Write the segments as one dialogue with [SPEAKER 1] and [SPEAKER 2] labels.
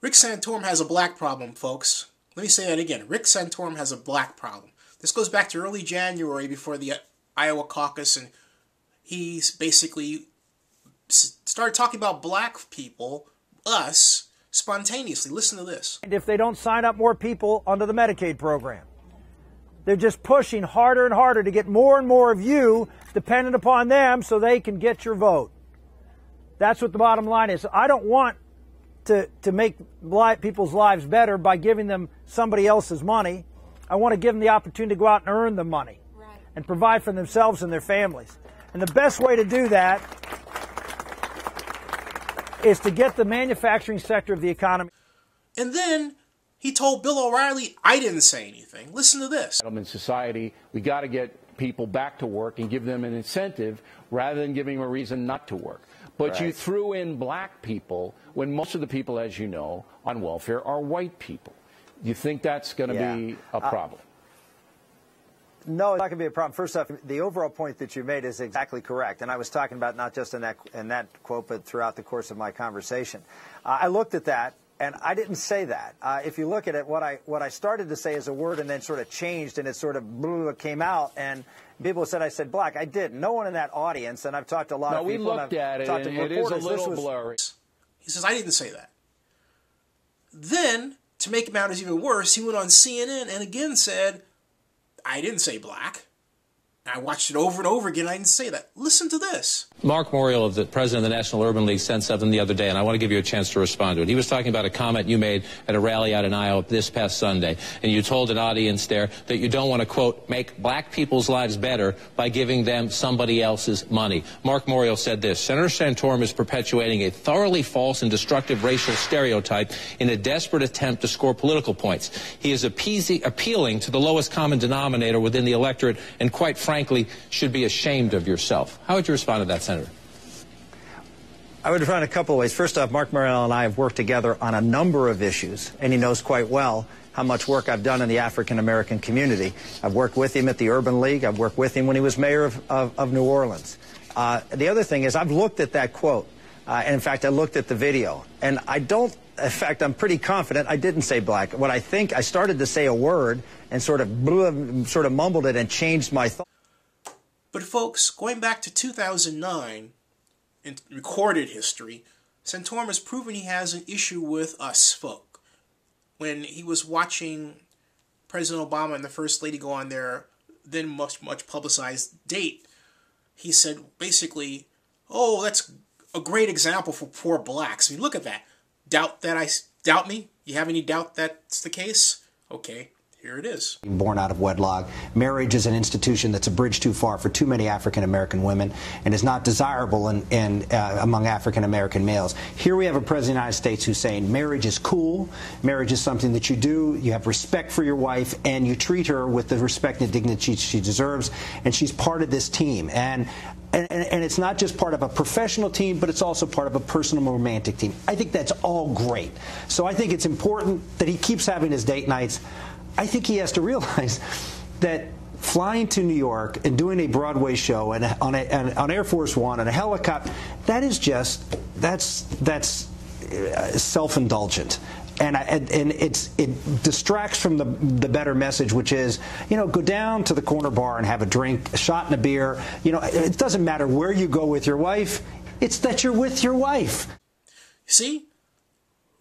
[SPEAKER 1] Rick Santorum has a black problem, folks. Let me say that again. Rick Santorum has a black problem. This goes back to early January before the Iowa caucus, and he's basically started talking about black people, us, spontaneously. Listen to this.
[SPEAKER 2] If they don't sign up more people onto the Medicaid program, they're just pushing harder and harder to get more and more of you dependent upon them so they can get your vote. That's what the bottom line is. I don't want to make people's lives better by giving them somebody else's money. I want to give them the opportunity to go out and earn the money and provide for themselves and their families. And the best way to do that is to get the manufacturing sector of the economy.
[SPEAKER 1] And then he told Bill O'Reilly, I didn't say anything. Listen to this.
[SPEAKER 3] In society, we got to get people back to work and give them an incentive rather than giving them a reason not to work. But you threw in black people when most of the people, as you know, on welfare are white people. You think that's going to be a problem?
[SPEAKER 2] No, it's not going to be a problem. First off, the overall point that you made is exactly correct. And I was talking about not just in that quote, but throughout the course of my conversation. I looked at that, and I didn't say that. If you look at it, what I started to say as a word and then sort of changed, and it sort of came out, and people said I said black. I didn't. No one in that audience, and I've talked to a lot of people.
[SPEAKER 3] No, we looked at it, and it is a little blurry.
[SPEAKER 1] He says, I didn't say that. Then, to make matters even worse, he went on CNN and again said, I didn't say black. I watched it over and over again. I didn't say that. Listen to this.
[SPEAKER 4] Mark Morial, the president of the National Urban League, said something the other day, and I want to give you a chance to respond to it. He was talking about a comment you made at a rally out in Iowa this past Sunday, and you told an audience there that you don't want to, quote, make black people's lives better by giving them somebody else's money. Mark Morial said this: Senator Santorum is perpetuating a thoroughly false and destructive racial stereotype in a desperate attempt to score political points. He is appealing to the lowest common denominator within the electorate, and quite frankly, should be ashamed of yourself. How would you respond to that, Senator?
[SPEAKER 2] I would respond in a couple of ways. First off, Mark Morial and I have worked together on a number of issues, and he knows quite well how much work I've done in the African-American community. I've worked with him at the Urban League. I've worked with him when he was mayor of New Orleans. The other thing is I've looked at that quote, and in fact, I looked at the video, and in fact, I'm pretty confident I didn't say black. What I think, I started to say a word and sort of mumbled it and changed my thought.
[SPEAKER 1] But folks, going back to 2009, in recorded history, Santorum has proven he has an issue with us folk. When he was watching President Obama and the First Lady go on their then much publicized date, he said basically, oh, that's a great example for poor blacks. I mean, look at that. Doubt me? You have any doubt that's the case? Okay. Here it is.
[SPEAKER 5] Born out of wedlock. Marriage is an institution that's a bridge too far for too many African-American women and is not desirable among African-American males. Here we have a president of the United States who's saying marriage is cool, marriage is something that you do, you have respect for your wife, and you treat her with the respect and dignity she deserves, and she's part of this team. And it's not just part of a professional team, but it's also part of a personal romantic team. I think that's all great. So I think it's important that he keeps having his date nights. I think he has to realize that flying to New York and doing a Broadway show and on Air Force One and a helicopter, that's self-indulgent. And it distracts from the better message, which is, go down to the corner bar and have a drink, a shot and a beer. It doesn't matter where you go with your wife. It's that you're with your wife.
[SPEAKER 1] See,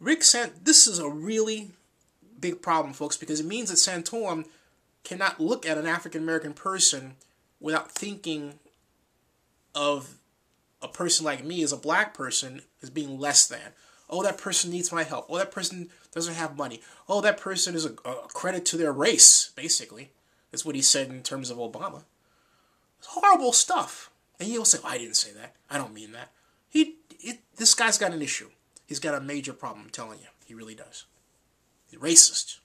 [SPEAKER 1] this is a really big problem, folks, because it means that Santorum cannot look at an African-American person without thinking of a person like me as a black person as being less than. Oh, that person needs my help. Oh, that person doesn't have money. Oh, that person is a credit to their race, basically. That's what he said in terms of Obama. It's horrible stuff. And he'll say, I didn't say that. I don't mean that. This guy's got an issue. He's got a major problem, I'm telling you. He really does. He's racist.